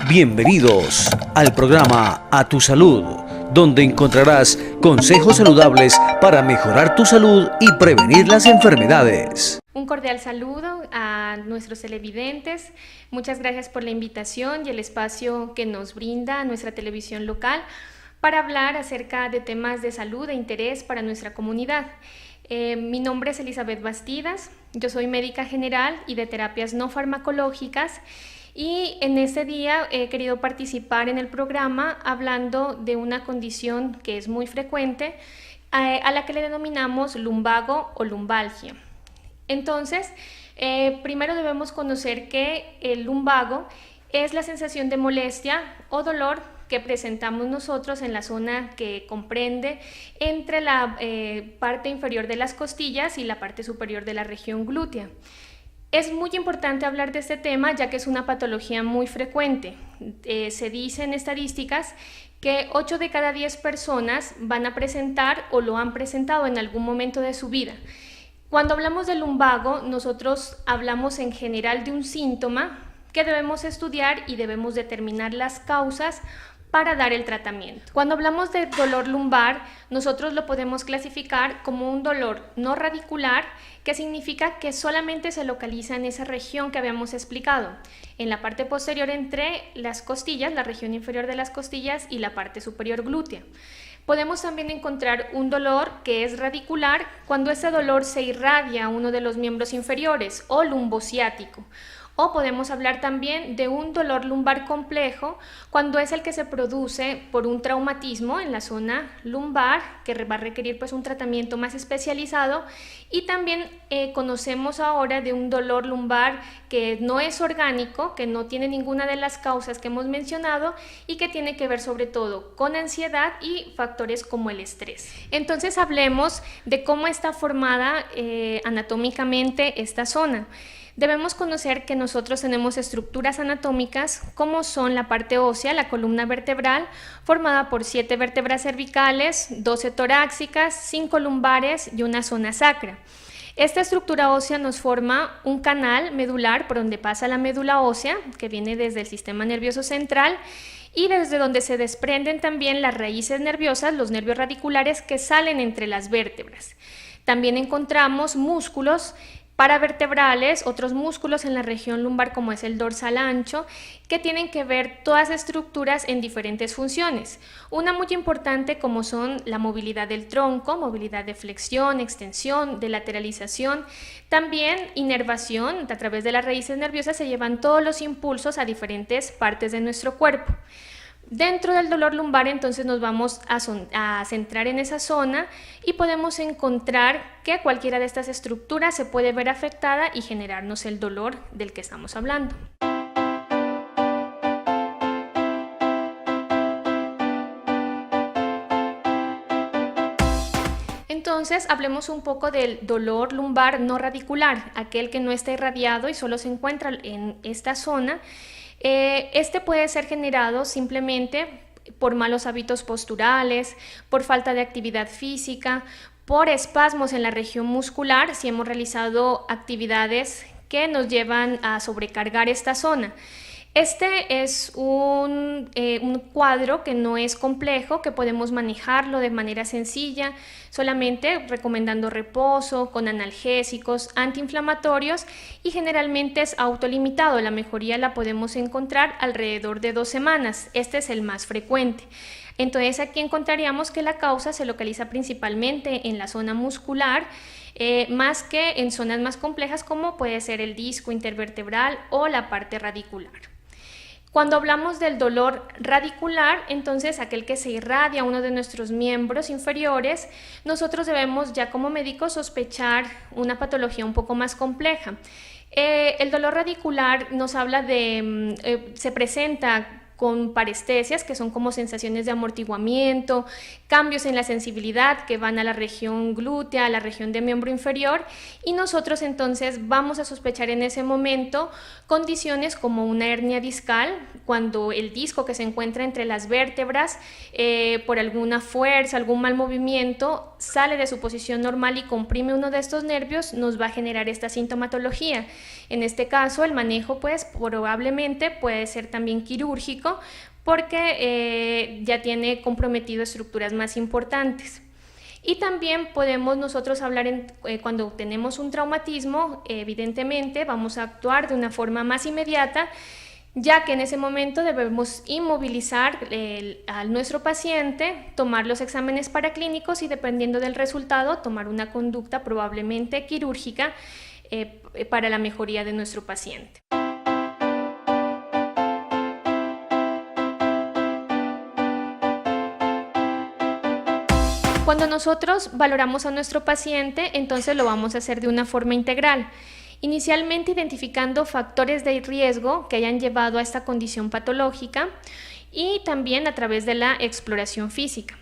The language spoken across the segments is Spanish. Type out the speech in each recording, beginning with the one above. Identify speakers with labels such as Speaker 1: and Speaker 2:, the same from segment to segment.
Speaker 1: Bienvenidos al programa A Tu Salud, donde encontrarás consejos saludables para mejorar tu salud y prevenir las enfermedades.
Speaker 2: Un cordial saludo a nuestros televidentes. Muchas gracias por la invitación y el espacio que nos brinda nuestra televisión local para hablar acerca de temas de salud e interés para nuestra comunidad. Mi nombre es Elizabeth Bastidas, yo soy médica general y de terapias no farmacológicas y en este día he querido participar en el programa hablando de una condición que es muy frecuente a la que le denominamos lumbago o lumbalgia. Entonces, primero debemos conocer que el lumbago es la sensación de molestia o dolor que presentamos nosotros en la zona que comprende entre la parte inferior de las costillas y la parte superior de la región glútea. Es muy importante hablar de este tema ya que es una patología muy frecuente. Se dice en estadísticas que 8 de cada 10 personas van a presentar o lo han presentado en algún momento de su vida. Cuando hablamos de lumbago, nosotros hablamos en general de un síntoma que debemos estudiar y debemos determinar las causas para dar el tratamiento. Cuando hablamos de dolor lumbar, nosotros lo podemos clasificar como un dolor no radicular, que significa que solamente se localiza en esa región que habíamos explicado, en la parte posterior entre las costillas, la región inferior de las costillas y la parte superior glútea. Podemos también encontrar un dolor que es radicular cuando ese dolor se irradia a uno de los miembros inferiores o lumbociático. O podemos hablar también de un dolor lumbar complejo cuando es el que se produce por un traumatismo en la zona lumbar que va a requerir pues un tratamiento más especializado, y también conocemos ahora de un dolor lumbar que no es orgánico, que no tiene ninguna de las causas que hemos mencionado y que tiene que ver sobre todo con ansiedad y factores como el estrés. Entonces hablemos de cómo está formada anatómicamente esta zona. Debemos conocer que nosotros tenemos estructuras anatómicas como son la parte ósea, la columna vertebral, formada por 7 vértebras cervicales, 12 torácicas, 5 lumbares y una zona sacra. Esta estructura ósea nos forma un canal medular por donde pasa la médula ósea, que viene desde el sistema nervioso central, y desde donde se desprenden también las raíces nerviosas, los nervios radiculares que salen entre las vértebras. También encontramos músculos paravertebrales, otros músculos en la región lumbar como es el dorsal ancho, que tienen que ver todas estructuras en diferentes funciones. Una muy importante como son la movilidad del tronco, movilidad de flexión, extensión, de lateralización, también inervación, a través de las raíces nerviosas se llevan todos los impulsos a diferentes partes de nuestro cuerpo. Dentro del dolor lumbar entonces nos vamos a centrar en esa zona y podemos encontrar que cualquiera de estas estructuras se puede ver afectada y generarnos el dolor del que estamos hablando. Entonces, hablemos un poco del dolor lumbar no radicular, aquel que no está irradiado y solo se encuentra en esta zona. Este puede ser generado simplemente por malos hábitos posturales, por falta de actividad física, por espasmos en la región muscular, si hemos realizado actividades que nos llevan a sobrecargar esta zona. Este es un cuadro que no es complejo, que podemos manejarlo de manera sencilla, solamente recomendando reposo, con analgésicos, antiinflamatorios, y generalmente es autolimitado. La mejoría la podemos encontrar alrededor de 2 semanas. Este es el más frecuente. Entonces aquí encontraríamos que la causa se localiza principalmente en la zona muscular, más que en zonas más complejas como puede ser el disco intervertebral o la parte radicular. Cuando hablamos del dolor radicular, entonces aquel que se irradia a uno de nuestros miembros inferiores, nosotros debemos ya como médicos sospechar una patología un poco más compleja. El dolor radicular nos habla de, se presenta con parestesias, que son como sensaciones de amortiguamiento, cambios en la sensibilidad que van a la región glútea, a la región de miembro inferior, y nosotros entonces vamos a sospechar en ese momento condiciones como una hernia discal, cuando el disco que se encuentra entre las vértebras, por alguna fuerza, algún mal movimiento, sale de su posición normal y comprime uno de estos nervios, nos va a generar esta sintomatología. En este caso, el manejo pues probablemente puede ser también quirúrgico, porque ya tiene comprometido estructuras más importantes. Y también podemos nosotros hablar cuando tenemos un traumatismo, evidentemente vamos a actuar de una forma más inmediata, ya que en ese momento debemos inmovilizar a nuestro paciente, tomar los exámenes paraclínicos y dependiendo del resultado tomar una conducta probablemente quirúrgica para la mejoría de nuestro paciente. Cuando nosotros valoramos a nuestro paciente, entonces lo vamos a hacer de una forma integral. Inicialmente identificando factores de riesgo que hayan llevado a esta condición patológica y también a través de la exploración física.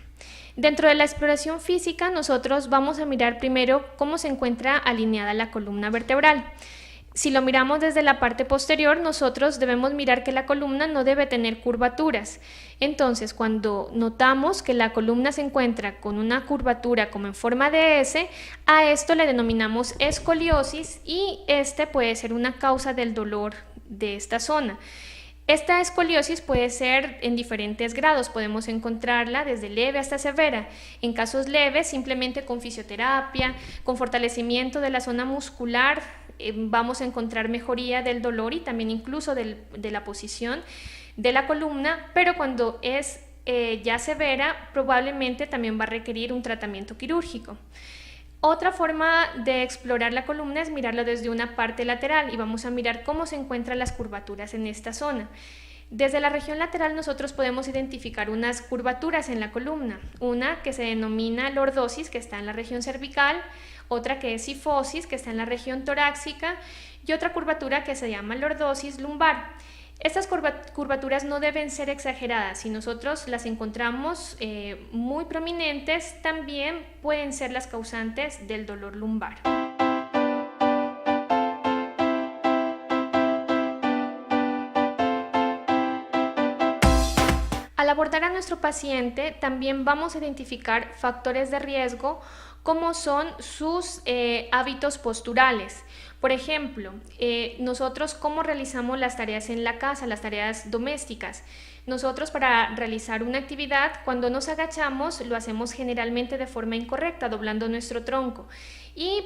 Speaker 2: Dentro de la exploración física, nosotros vamos a mirar primero cómo se encuentra alineada la columna vertebral. Si lo miramos desde la parte posterior, nosotros debemos mirar que la columna no debe tener curvaturas. Entonces, cuando notamos que la columna se encuentra con una curvatura como en forma de S, a esto le denominamos escoliosis y este puede ser una causa del dolor de esta zona. Esta escoliosis puede ser en diferentes grados, podemos encontrarla desde leve hasta severa. En casos leves, simplemente con fisioterapia, con fortalecimiento de la zona muscular, vamos a encontrar mejoría del dolor y también incluso de la posición de la columna, pero cuando es ya severa, probablemente también va a requerir un tratamiento quirúrgico. Otra forma de explorar la columna es mirarlo desde una parte lateral y vamos a mirar cómo se encuentran las curvaturas en esta zona. Desde la región lateral nosotros podemos identificar unas curvaturas en la columna, una que se denomina lordosis, que está en la región cervical, otra que es sifosis, que está en la región torácica, y otra curvatura que se llama lordosis lumbar. Estas curvaturas no deben ser exageradas. Si nosotros las encontramos muy prominentes, también pueden ser las causantes del dolor lumbar. Al abordar a nuestro paciente, también vamos a identificar factores de riesgo como son sus hábitos posturales. Por ejemplo, nosotros cómo realizamos las tareas en la casa, las tareas domésticas. Nosotros para realizar una actividad, cuando nos agachamos, lo hacemos generalmente de forma incorrecta, doblando nuestro tronco. Y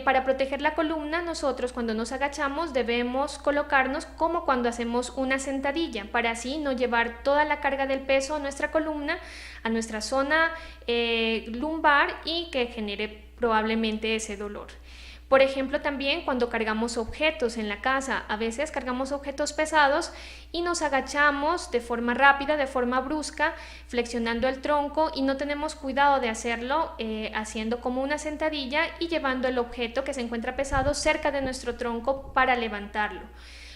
Speaker 2: para proteger la columna, nosotros cuando nos agachamos debemos colocarnos como cuando hacemos una sentadilla, para así no llevar toda la carga del peso a nuestra columna, a nuestra zona lumbar y que genere probablemente ese dolor. Por ejemplo, también cuando cargamos objetos en la casa, a veces cargamos objetos pesados y nos agachamos de forma rápida, de forma brusca, flexionando el tronco y no tenemos cuidado de hacerlo haciendo como una sentadilla y llevando el objeto que se encuentra pesado cerca de nuestro tronco para levantarlo.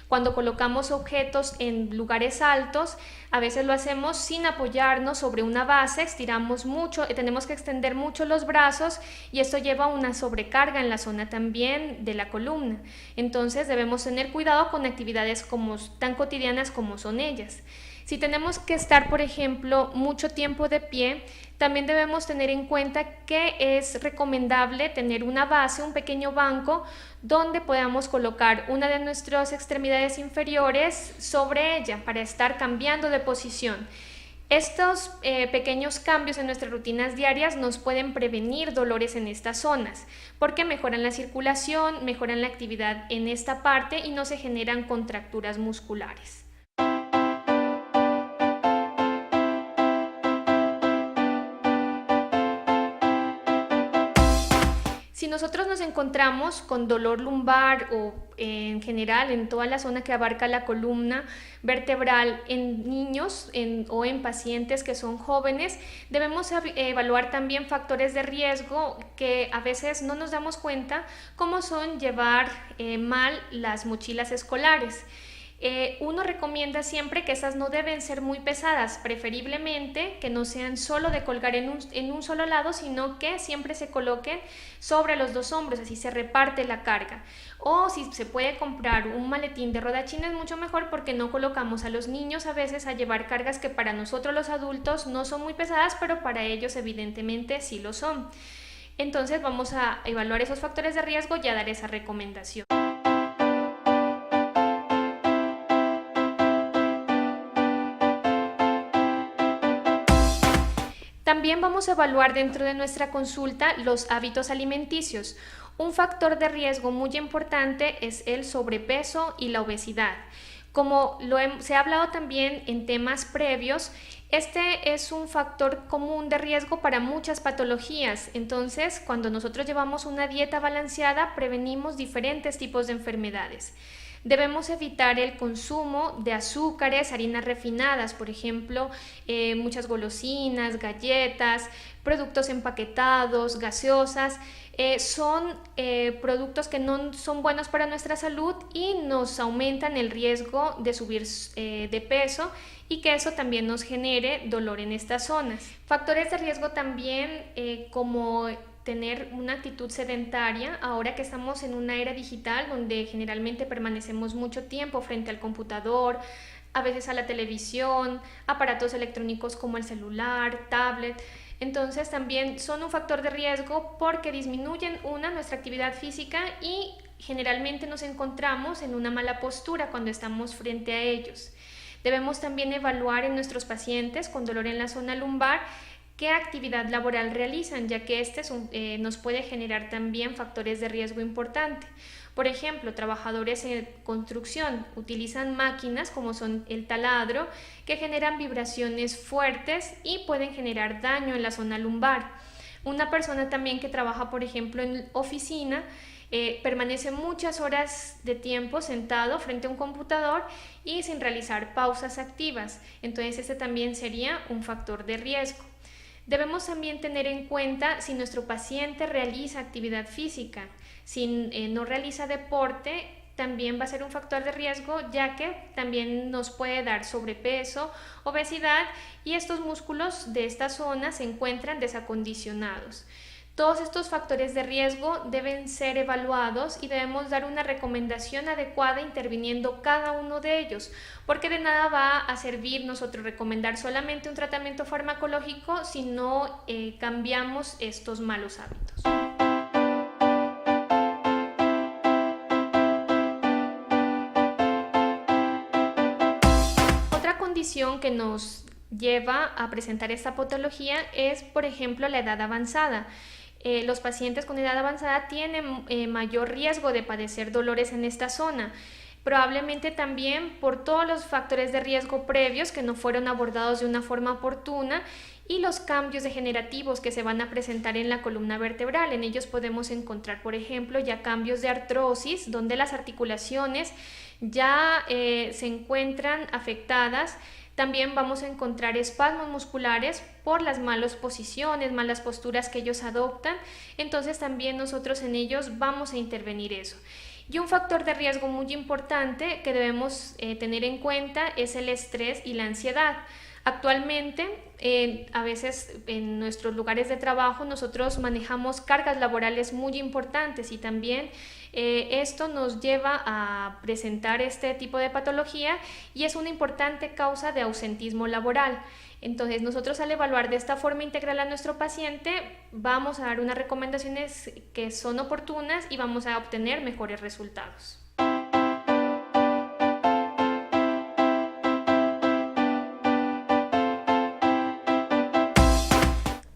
Speaker 2: Cuando colocamos objetos en lugares altos, a veces lo hacemos sin apoyarnos sobre una base, estiramos mucho, tenemos que extender mucho los brazos y esto lleva a una sobrecarga en la zona también de la columna. Entonces debemos tener cuidado con actividades tan cotidianas como son ellas. Si tenemos que estar, por ejemplo, mucho tiempo de pie, también debemos tener en cuenta que es recomendable tener una base, un pequeño banco, donde podamos colocar una de nuestras extremidades inferiores sobre ella para estar cambiando de posición. Estos pequeños cambios en nuestras rutinas diarias nos pueden prevenir dolores en estas zonas, porque mejoran la circulación, mejoran la actividad en esta parte y no se generan contracturas musculares. Si nosotros nos encontramos con dolor lumbar o en general en toda la zona que abarca la columna vertebral en niños o en pacientes que son jóvenes, debemos evaluar también factores de riesgo que a veces no nos damos cuenta, como son llevar mal las mochilas escolares. Uno recomienda siempre que esas no deben ser muy pesadas, preferiblemente que no sean solo de colgar en un solo lado, sino que siempre se coloquen sobre los dos hombros, así se reparte la carga. O si se puede comprar un maletín de rodachín es mucho mejor, porque no colocamos a los niños a veces a llevar cargas que para nosotros los adultos no son muy pesadas, pero para ellos evidentemente sí lo son. Entonces vamos a evaluar esos factores de riesgo y a dar esa recomendación. También vamos a evaluar dentro de nuestra consulta los hábitos alimenticios. Un factor de riesgo muy importante es el sobrepeso y la obesidad. Como se ha hablado también en temas previos, este es un factor común de riesgo para muchas patologías. Entonces, cuando nosotros llevamos una dieta balanceada, prevenimos diferentes tipos de enfermedades. Debemos evitar el consumo de azúcares, harinas refinadas, por ejemplo, muchas golosinas, galletas, productos empaquetados, gaseosas. Son productos que no son buenos para nuestra salud y nos aumentan el riesgo de subir de peso, y que eso también nos genere dolor en estas zonas. Factores de riesgo también como tener una actitud sedentaria, ahora que estamos en una era digital donde generalmente permanecemos mucho tiempo frente al computador, a veces a la televisión, aparatos electrónicos como el celular, tablet. Entonces también son un factor de riesgo porque disminuyen nuestra actividad física, y generalmente nos encontramos en una mala postura cuando estamos frente a ellos. Debemos también evaluar en nuestros pacientes con dolor en la zona lumbar qué actividad laboral realizan, ya que nos puede generar también factores de riesgo importante. Por ejemplo, trabajadores en construcción utilizan máquinas como son el taladro, que generan vibraciones fuertes y pueden generar daño en la zona lumbar. Una persona también que trabaja, por ejemplo, en oficina, permanece muchas horas de tiempo sentado frente a un computador y sin realizar pausas activas. Entonces este también sería un factor de riesgo. Debemos también tener en cuenta si nuestro paciente realiza actividad física. Si no realiza deporte, también va a ser un factor de riesgo, ya que también nos puede dar sobrepeso, obesidad, y estos músculos de esta zona se encuentran desacondicionados. Todos estos factores de riesgo deben ser evaluados y debemos dar una recomendación adecuada interviniendo cada uno de ellos, porque de nada va a servir nosotros recomendar solamente un tratamiento farmacológico si no cambiamos estos malos hábitos. Otra condición que nos lleva a presentar esta patología es, por ejemplo, la edad avanzada. Los pacientes con edad avanzada tienen mayor riesgo de padecer dolores en esta zona, probablemente también por todos los factores de riesgo previos que no fueron abordados de una forma oportuna, y los cambios degenerativos que se van a presentar en la columna vertebral. En ellos podemos encontrar, por ejemplo, ya cambios de artrosis, donde las articulaciones ya se encuentran afectadas. También vamos a encontrar espasmos musculares por las malas posiciones, malas posturas que ellos adoptan. Entonces también nosotros en ellos vamos a intervenir eso. Y un factor de riesgo muy importante que debemos tener en cuenta es el estrés y la ansiedad. Actualmente, a veces en nuestros lugares de trabajo nosotros manejamos cargas laborales muy importantes, y también esto nos lleva a presentar este tipo de patología, y es una importante causa de ausentismo laboral. Entonces nosotros, al evaluar de esta forma integral a nuestro paciente, vamos a dar unas recomendaciones que son oportunas y vamos a obtener mejores resultados.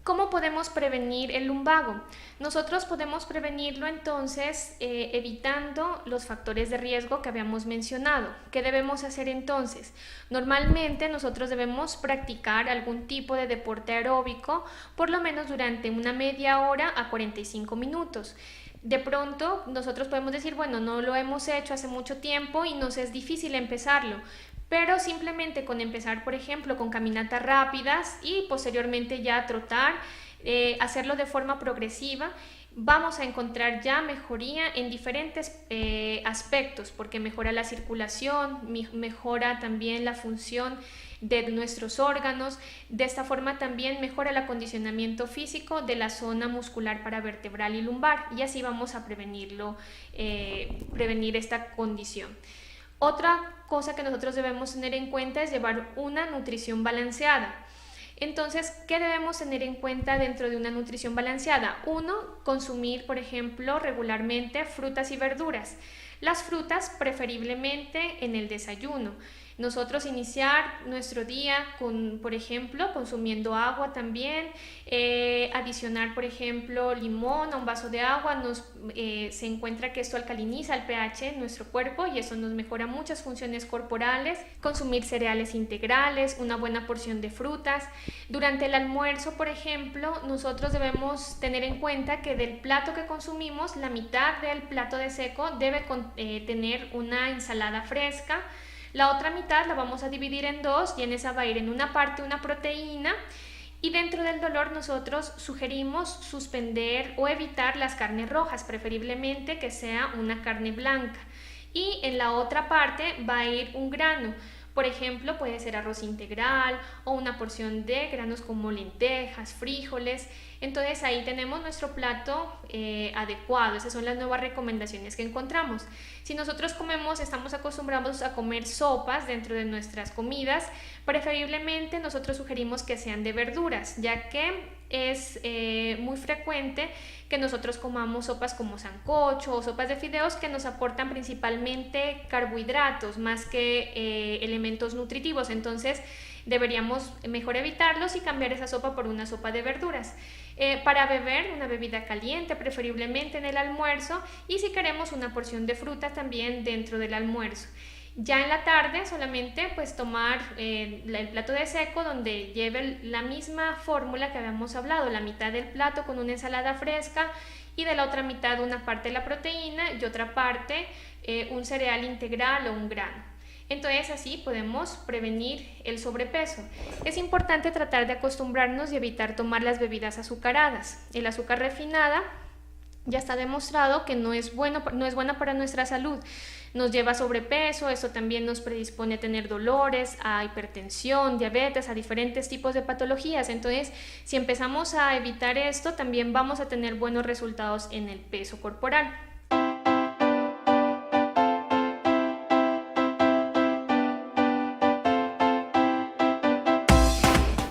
Speaker 2: ¿Cómo podemos prevenir el lumbago? Nosotros podemos prevenirlo entonces evitando los factores de riesgo que habíamos mencionado. ¿Qué debemos hacer entonces? Normalmente nosotros debemos practicar algún tipo de deporte aeróbico por lo menos durante una media hora a 45 minutos. De pronto nosotros podemos decir, bueno, no lo hemos hecho hace mucho tiempo y nos es difícil empezarlo, pero simplemente con empezar, por ejemplo, con caminatas rápidas y posteriormente ya trotar, hacerlo de forma progresiva, vamos a encontrar ya mejoría en diferentes aspectos, porque mejora la circulación, mejora también la función de nuestros órganos. De esta forma también mejora el acondicionamiento físico de la zona muscular paravertebral y lumbar, y así vamos a prevenir esta condición. Otra cosa que nosotros debemos tener en cuenta es llevar una nutrición balanceada. Entonces, ¿qué debemos tener en cuenta dentro de una nutrición balanceada? Uno, consumir, por ejemplo, regularmente frutas y verduras. Las frutas preferiblemente en el desayuno. Nosotros iniciar nuestro día con, por ejemplo, consumiendo agua también, adicionar, por ejemplo, limón a un vaso de agua. Se encuentra que esto alcaliniza el pH en nuestro cuerpo y eso nos mejora muchas funciones corporales. Consumir cereales integrales, una buena porción de frutas. Durante el almuerzo, por ejemplo, nosotros debemos tener en cuenta que del plato que consumimos, la mitad del plato de seco debe tener una ensalada fresca. La otra mitad la vamos a dividir en dos y en esa va a ir en una parte una proteína. Y dentro del dolor nosotros sugerimos suspender o evitar las carnes rojas, preferiblemente que sea una carne blanca. Y en la otra parte va a ir un grano. Por ejemplo, puede ser arroz integral o una porción de granos como lentejas, frijoles. Entonces ahí tenemos nuestro plato adecuado. Esas son las nuevas recomendaciones que encontramos. Si nosotros estamos acostumbrados a comer sopas dentro de nuestras comidas, preferiblemente nosotros sugerimos que sean de verduras, ya que es muy frecuente que nosotros comamos sopas como sancocho o sopas de fideos que nos aportan principalmente carbohidratos más que elementos nutritivos. Entonces deberíamos mejor evitarlos y cambiar esa sopa por una sopa de verduras. Para beber, una bebida caliente, preferiblemente en el almuerzo, y si queremos una porción de fruta también dentro del almuerzo. Ya en la tarde solamente pues tomar el plato de seco donde lleve la misma fórmula que habíamos hablado, la mitad del plato con una ensalada fresca y de la otra mitad una parte de la proteína y otra parte un cereal integral o un grano. Entonces así podemos prevenir el sobrepeso. Es importante tratar de acostumbrarnos y evitar tomar las bebidas azucaradas. El azúcar refinada ya está demostrado que no es buena para nuestra salud. Nos lleva a sobrepeso, esto también nos predispone a tener dolores, a hipertensión, diabetes, a diferentes tipos de patologías. Entonces, si empezamos a evitar esto, también vamos a tener buenos resultados en el peso corporal.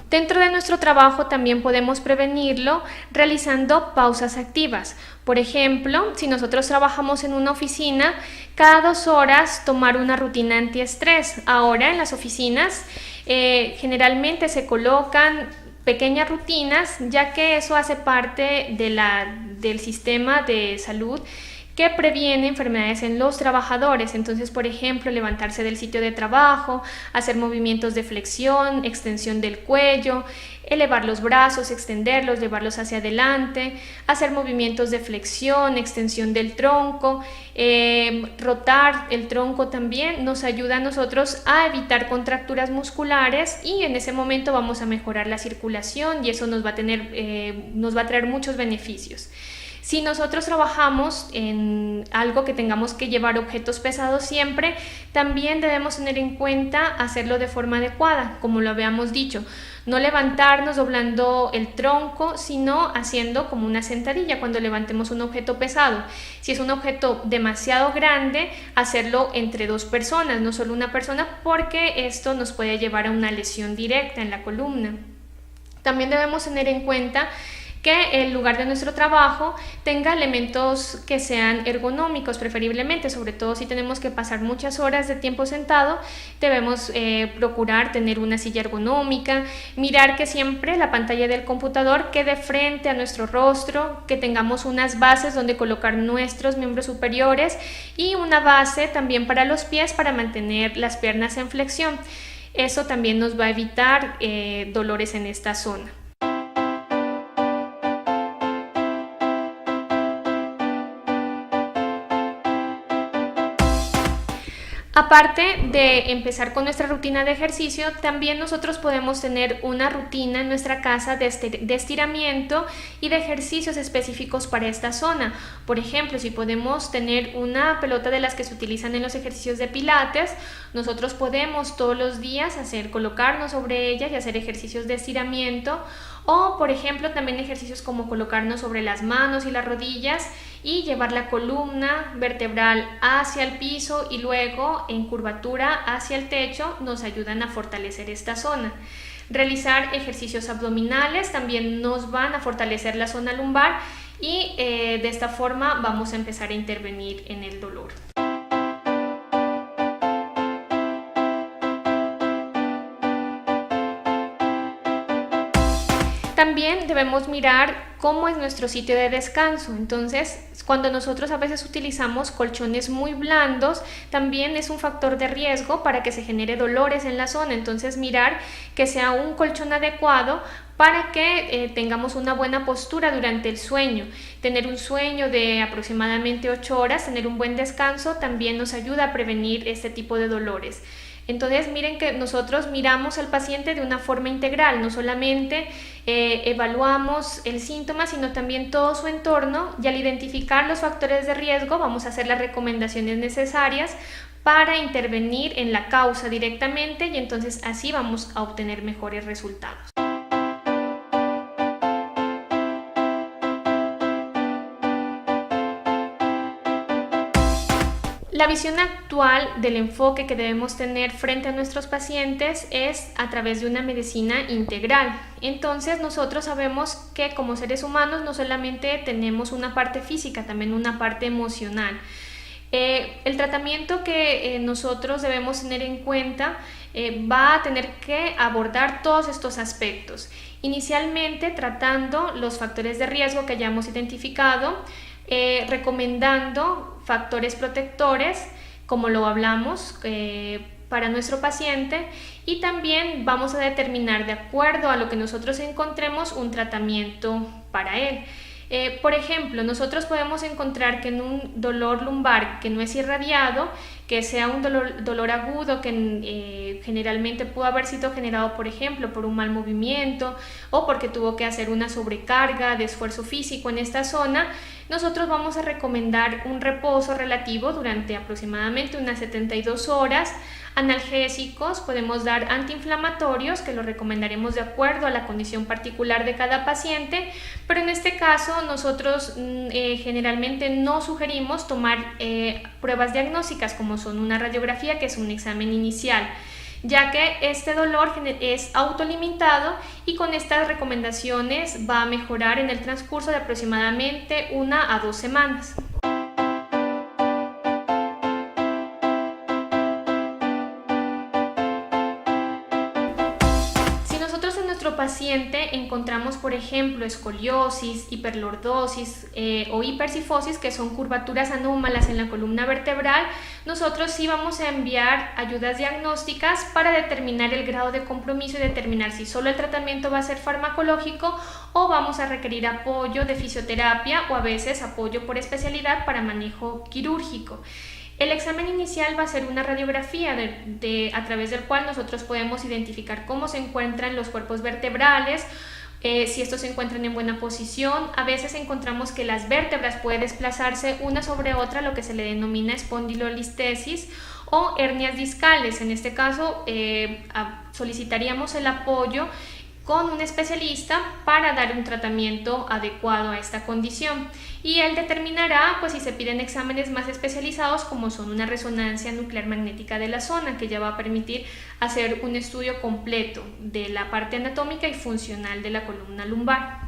Speaker 2: Dentro de nuestro trabajo también podemos prevenirlo realizando pausas activas. Por ejemplo, si nosotros trabajamos en una oficina, cada 2 horas tomar una rutina antiestrés. Ahora en las oficinas generalmente se colocan pequeñas rutinas, ya que eso hace parte del sistema de salud que previene enfermedades en los trabajadores. Entonces, por ejemplo, levantarse del sitio de trabajo, hacer movimientos de flexión, extensión del cuello, elevar los brazos, extenderlos, llevarlos hacia adelante, hacer movimientos de flexión, extensión del tronco, rotar el tronco también nos ayuda a nosotros a evitar contracturas musculares y en ese momento vamos a mejorar la circulación y eso nos va a traer muchos beneficios. Si nosotros trabajamos en algo que tengamos que llevar objetos pesados siempre, también debemos tener en cuenta hacerlo de forma adecuada, como lo habíamos dicho. No levantarnos doblando el tronco, sino haciendo como una sentadilla cuando levantemos un objeto pesado. Si es un objeto demasiado grande, hacerlo entre 2 personas, no solo una persona, porque esto nos puede llevar a una lesión directa en la columna. También debemos tener en cuenta que el lugar de nuestro trabajo tenga elementos que sean ergonómicos preferiblemente, sobre todo si tenemos que pasar muchas horas de tiempo sentado, debemos procurar tener una silla ergonómica, mirar que siempre la pantalla del computador quede frente a nuestro rostro, que tengamos unas bases donde colocar nuestros miembros superiores y una base también para los pies para mantener las piernas en flexión. Eso también nos va a evitar dolores en esta zona. Aparte de empezar con nuestra rutina de ejercicio, también nosotros podemos tener una rutina en nuestra casa de estiramiento y de ejercicios específicos para esta zona. Por ejemplo, si podemos tener una pelota de las que se utilizan en los ejercicios de pilates, nosotros podemos todos los días colocarnos sobre ella y hacer ejercicios de estiramiento, o por ejemplo también ejercicios como colocarnos sobre las manos y las rodillas y llevar la columna vertebral hacia el piso y luego en curvatura hacia el techo nos ayudan a fortalecer esta zona. Realizar ejercicios abdominales también nos van a fortalecer la zona lumbar y de esta forma vamos a empezar a intervenir en el dolor. También debemos mirar cómo es nuestro sitio de descanso. Entonces, cuando nosotros a veces utilizamos colchones muy blandos, también es un factor de riesgo para que se genere dolores en la zona. Entonces, mirar que sea un colchón adecuado para que tengamos una buena postura durante el sueño. Tener un sueño de aproximadamente 8 horas, tener un buen descanso, también nos ayuda a prevenir este tipo de dolores. Entonces miren que nosotros miramos al paciente de una forma integral, no solamente evaluamos el síntoma, sino también todo su entorno, y al identificar los factores de riesgo vamos a hacer las recomendaciones necesarias para intervenir en la causa directamente, y entonces así vamos a obtener mejores resultados. La visión actual del enfoque que debemos tener frente a nuestros pacientes es a través de una medicina integral. Entonces nosotros sabemos que como seres humanos no solamente tenemos una parte física, también una parte emocional. El tratamiento que nosotros debemos tener en cuenta va a tener que abordar todos estos aspectos. Inicialmente tratando los factores de riesgo que ya hemos identificado, recomendando factores protectores, como lo hablamos, para nuestro paciente, y también vamos a determinar de acuerdo a lo que nosotros encontremos un tratamiento para él. Por ejemplo, nosotros podemos encontrar que en un dolor lumbar que no es irradiado, que sea un dolor agudo que generalmente pudo haber sido generado, por ejemplo, por un mal movimiento o porque tuvo que hacer una sobrecarga de esfuerzo físico en esta zona, nosotros vamos a recomendar un reposo relativo durante aproximadamente unas 72 horas. Analgésicos, podemos dar antiinflamatorios, que los recomendaremos de acuerdo a la condición particular de cada paciente, pero en este caso nosotros generalmente no sugerimos tomar pruebas diagnósticas como son una radiografía, que es un examen inicial, ya que este dolor es autolimitado y con estas recomendaciones va a mejorar en el transcurso de aproximadamente 1 a 2 semanas. Paciente encontramos, por ejemplo, escoliosis, hiperlordosis o hipercifosis, que son curvaturas anómalas en la columna vertebral, nosotros sí vamos a enviar ayudas diagnósticas para determinar el grado de compromiso y determinar si solo el tratamiento va a ser farmacológico o vamos a requerir apoyo de fisioterapia o a veces apoyo por especialidad para manejo quirúrgico. El examen inicial va a ser una radiografía a través del cual nosotros podemos identificar cómo se encuentran los cuerpos vertebrales, si estos se encuentran en buena posición. A veces encontramos que las vértebras pueden desplazarse una sobre otra, lo que se le denomina espondilolistesis o hernias discales. En este caso solicitaríamos el apoyo con un especialista para dar un tratamiento adecuado a esta condición, y él determinará pues si se piden exámenes más especializados como son una resonancia nuclear magnética de la zona, que ya va a permitir hacer un estudio completo de la parte anatómica y funcional de la columna lumbar.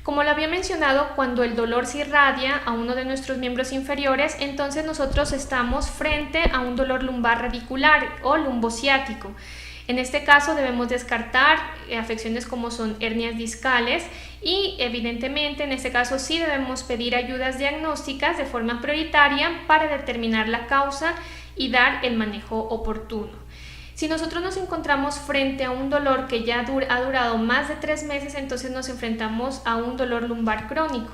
Speaker 2: Como lo había mencionado, cuando el dolor se irradia a uno de nuestros miembros inferiores, entonces nosotros estamos frente a un dolor lumbar radicular o lumbociático. En este caso debemos descartar afecciones como son hernias discales y evidentemente en este caso sí debemos pedir ayudas diagnósticas de forma prioritaria para determinar la causa y dar el manejo oportuno. Si nosotros nos encontramos frente a un dolor que ya ha durado más de 3 meses, entonces nos enfrentamos a un dolor lumbar crónico.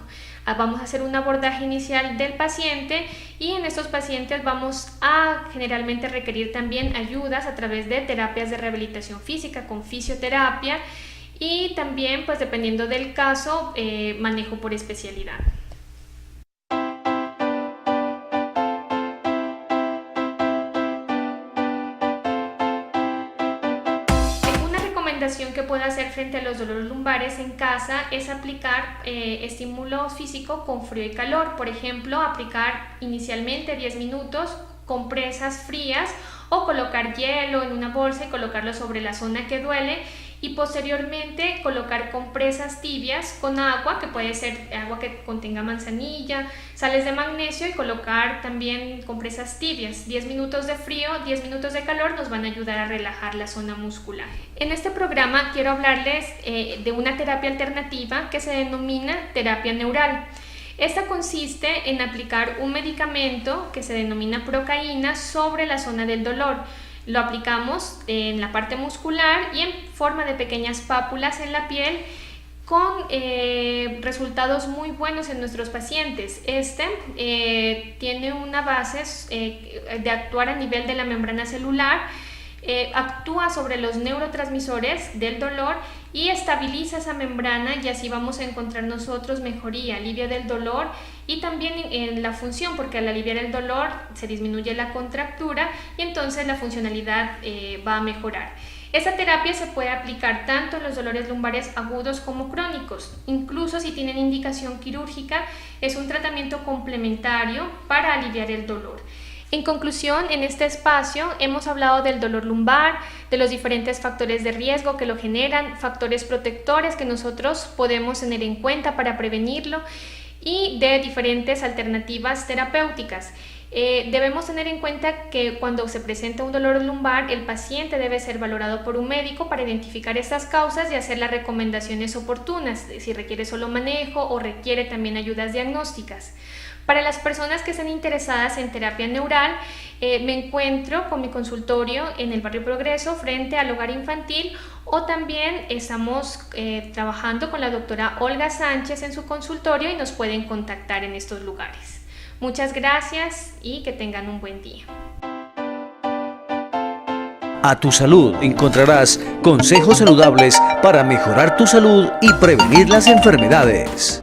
Speaker 2: Vamos a hacer un abordaje inicial del paciente y en estos pacientes vamos a generalmente requerir también ayudas a través de terapias de rehabilitación física con fisioterapia y también, pues dependiendo del caso, manejo por especialidad. Que puede hacer frente a los dolores lumbares en casa es aplicar estímulo físico con frío y calor. Por ejemplo, aplicar inicialmente 10 minutos compresas frías o colocar hielo en una bolsa y colocarlo sobre la zona que duele y posteriormente colocar compresas tibias con agua, que puede ser agua que contenga manzanilla, sales de magnesio, y colocar también compresas tibias. 10 minutos de frío, 10 minutos de calor nos van a ayudar a relajar la zona muscular. En este programa quiero hablarles de una terapia alternativa que se denomina terapia neural. Esta consiste en aplicar un medicamento que se denomina procaína sobre la zona del dolor. Lo aplicamos en la parte muscular y en forma de pequeñas pápulas en la piel con resultados muy buenos en nuestros pacientes. Tiene una base de actuar a nivel de la membrana celular, actúa sobre los neurotransmisores del dolor y estabiliza esa membrana, y así vamos a encontrar nosotros mejoría, alivio del dolor y también en la función, porque al aliviar el dolor se disminuye la contractura y entonces la funcionalidad va a mejorar. Esta terapia se puede aplicar tanto en los dolores lumbares agudos como crónicos. Incluso si tienen indicación quirúrgica, es un tratamiento complementario para aliviar el dolor. En conclusión, en este espacio hemos hablado del dolor lumbar, de los diferentes factores de riesgo que lo generan, factores protectores que nosotros podemos tener en cuenta para prevenirlo y de diferentes alternativas terapéuticas. Debemos tener en cuenta que cuando se presenta un dolor lumbar, el paciente debe ser valorado por un médico para identificar estas causas y hacer las recomendaciones oportunas, si requiere solo manejo o requiere también ayudas diagnósticas. Para las personas que estén interesadas en terapia neural, me encuentro con mi consultorio en el barrio Progreso frente al hogar infantil, o también estamos trabajando con la doctora Olga Sánchez en su consultorio y nos pueden contactar en estos lugares. Muchas gracias y que tengan un buen día.
Speaker 1: A tu salud encontrarás consejos saludables para mejorar tu salud y prevenir las enfermedades.